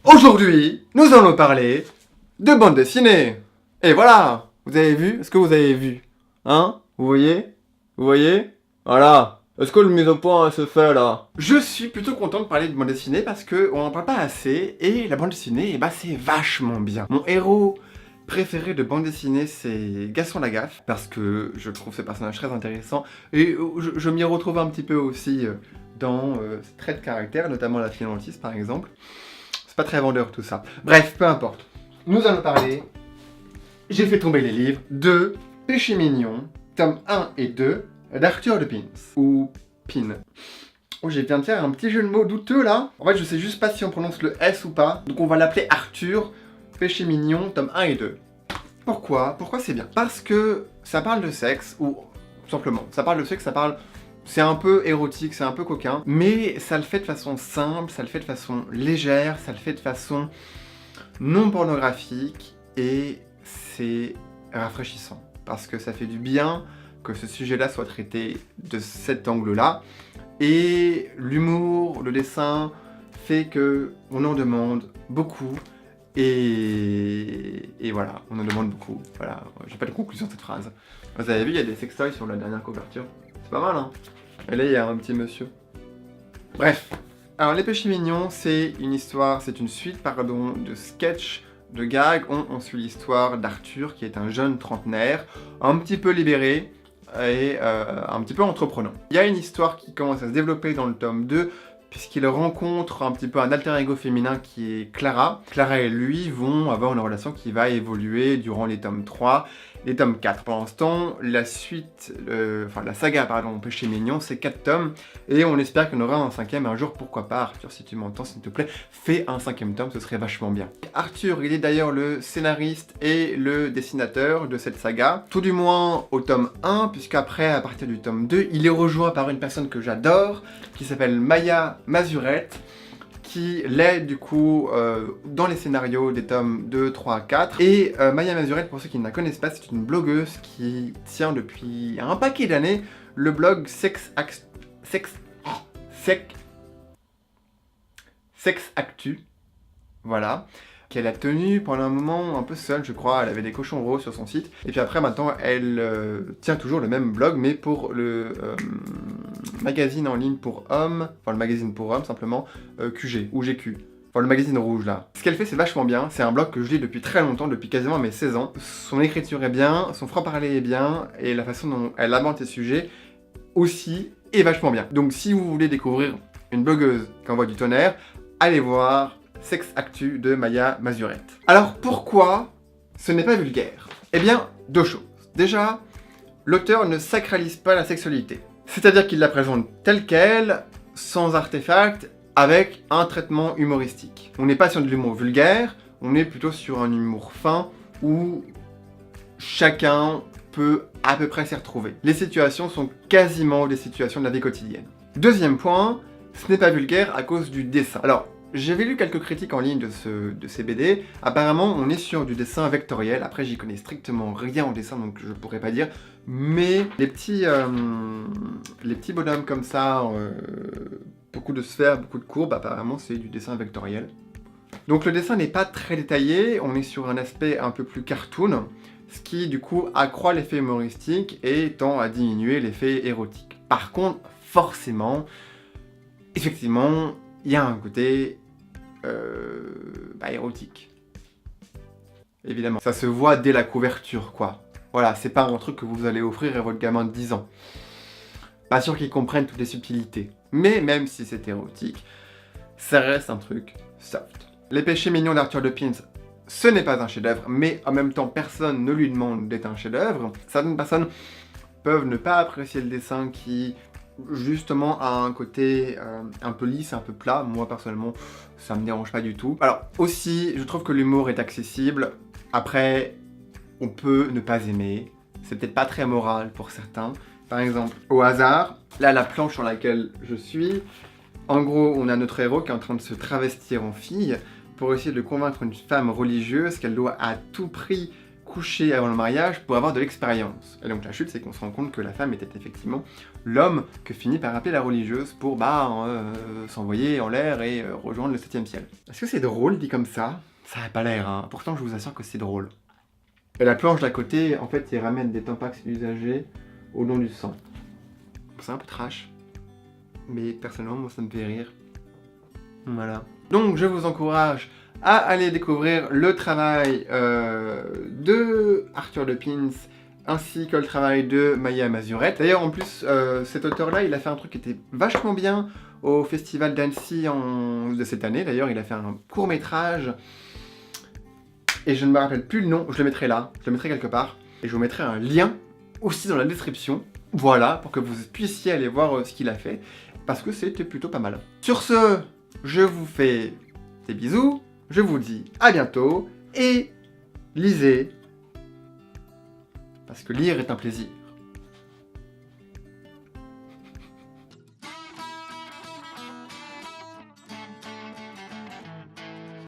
Aujourd'hui, nous allons parler de bande dessinée. Et voilà, vous avez vu ce que vous avez vu. Hein? Vous voyez? Vous voyez? Voilà. Est-ce que le mise au point se fait là? Je suis plutôt content de parler de bande dessinée parce qu'on en parle pas assez et la bande dessinée, c'est vachement bien. Mon héros préféré de bande dessinée, c'est Gaston Lagaffe parce que je trouve ce personnage très intéressant et je m'y retrouve un petit peu aussi dans ses traits de caractère, notamment la fainéantise par exemple. C'est pas très vendeur tout ça. Bref, peu importe. Nous allons parler, j'ai fait tomber les livres, de Péché Mignon, tome 1 et 2, d'Arthur de Pins. Ou Pin. Oh, j'ai viens de faire un petit jeu de mots douteux là. En fait, je sais juste pas si on prononce le S ou pas. Donc on va l'appeler Arthur, Péché Mignon, tome 1 et 2. Pourquoi? Pourquoi c'est bien? Parce que ça parle de sexe, ou simplement, ça parle de sexe, ça parle... C'est un peu érotique, c'est un peu coquin, mais ça le fait de façon simple, ça le fait de façon légère, ça le fait de façon non pornographique, et c'est rafraîchissant. Parce que ça fait du bien que ce sujet-là soit traité de cet angle-là, et l'humour, le dessin, fait que on en demande beaucoup, et voilà, on en demande beaucoup. Voilà, j'ai pas de conclusion de cette phrase. Vous avez vu, il y a des sextoys sur la dernière couverture. C'est pas mal, hein? Et là, il y a un petit monsieur. Bref. Alors, Les Péchés Mignons, c'est une histoire, c'est une suite, pardon, de sketchs, de gags. On suit l'histoire d'Arthur, qui est un jeune trentenaire, un petit peu libéré et un petit peu entreprenant. Il y a une histoire qui commence à se développer dans le tome 2, puisqu'il rencontre un petit peu un alter ego féminin qui est Clara. Clara et lui vont avoir une relation qui va évoluer durant les tomes 3, les tomes 4. Pour l'instant, la suite, la saga, pardon, Péché Mignon, c'est 4 tomes, et on espère qu'il y en aura un 5e un jour, pourquoi pas. Arthur, si tu m'entends, s'il te plaît, fais un 5e tome, ce serait vachement bien. Arthur, il est d'ailleurs le scénariste et le dessinateur de cette saga, tout du moins au tome 1, puisqu'après, à partir du tome 2, il est rejoint par une personne que j'adore, qui s'appelle Maya Mazurette, qui l'aide du coup dans les scénarios des tomes 2, 3, 4. Et Maya Mazurette, pour ceux qui ne la connaissent pas, c'est une blogueuse qui tient depuis un paquet d'années le blog Sex Actu, voilà, qu'elle a tenu pendant un moment un peu seule, je crois. Elle avait des cochons roses sur son site, et puis après maintenant elle tient toujours le même blog, mais pour le magazine en ligne pour hommes, enfin le magazine pour hommes simplement, QG, ou GQ. Enfin, le magazine rouge, là. Ce qu'elle fait, c'est vachement bien. C'est un blog que je lis depuis très longtemps, depuis quasiment mes 16 ans. Son écriture est bien, son franc-parler est bien, et la façon dont elle aborde ses sujets aussi est vachement bien. Donc si vous voulez découvrir une blogueuse qui envoie du tonnerre, allez voir Sex Actu de Maya Mazurette. Alors pourquoi ce n'est pas vulgaire? Eh bien, deux choses. Déjà, l'auteur ne sacralise pas la sexualité. C'est-à-dire qu'il la présente telle qu'elle, sans artefact, avec un traitement humoristique. On n'est pas sur de l'humour vulgaire, on est plutôt sur un humour fin où chacun peut à peu près s'y retrouver. Les situations sont quasiment des situations de la vie quotidienne. Deuxième point, ce n'est pas vulgaire à cause du dessin. Alors, j'avais lu quelques critiques en ligne de ces BD. Apparemment, on est sur du dessin vectoriel. Après, j'y connais strictement rien en dessin, donc je pourrais pas dire. Mais les petits bonhommes comme ça, beaucoup de sphères, beaucoup de courbes, apparemment, c'est du dessin vectoriel. Donc le dessin n'est pas très détaillé, on est sur un aspect un peu plus cartoon, ce qui du coup accroît l'effet humoristique et tend à diminuer l'effet érotique. Par contre, forcément, effectivement, il y a un côté érotique. Évidemment. Ça se voit dès la couverture, quoi. Voilà, c'est pas un truc que vous allez offrir à votre gamin de 10 ans. Pas sûr qu'ils comprennent toutes les subtilités. Mais même si c'est érotique, ça reste un truc soft. Les Péchés Mignons d'Arthur de Pins, ce n'est pas un chef-d'œuvre, mais en même temps, personne ne lui demande d'être un chef-d'œuvre. Certaines personnes peuvent ne pas apprécier le dessin qui, justement, a un côté un peu lisse, un peu plat. Moi, personnellement, ça me dérange pas du tout. Alors, aussi, je trouve que l'humour est accessible. Après, on peut ne pas aimer. C'est peut-être pas très moral pour certains. Par exemple, au hasard, là, la planche sur laquelle je suis, en gros, on a notre héros qui est en train de se travestir en fille pour essayer de convaincre une femme religieuse qu'elle doit à tout prix coucher avant le mariage pour avoir de l'expérience. Et donc la chute, c'est qu'on se rend compte que la femme était effectivement l'homme que finit par appeler la religieuse pour s'envoyer en l'air et rejoindre le 7e ciel. Est-ce que c'est drôle dit comme ça? Ça n'a pas l'air, hein. Pourtant je vous assure que c'est drôle. Et la planche d'à côté, en fait, il ramène des tampax usagés au long du sang. C'est un peu trash. Mais personnellement, moi ça me fait rire. Voilà. Donc je vous encourage à aller découvrir le travail de Arthur de Pins ainsi que le travail de Maya Mazurette. D'ailleurs en plus cet auteur-là il a fait un truc qui était vachement bien au festival d'Annecy de cette année. D'ailleurs il a fait un court-métrage et je ne me rappelle plus le nom, je le mettrai là, je le mettrai quelque part. Et je vous mettrai un lien aussi dans la description, voilà, pour que vous puissiez aller voir ce qu'il a fait, parce que c'était plutôt pas mal. Sur ce, je vous fais des bisous, je vous dis à bientôt, et lisez, parce que lire est un plaisir.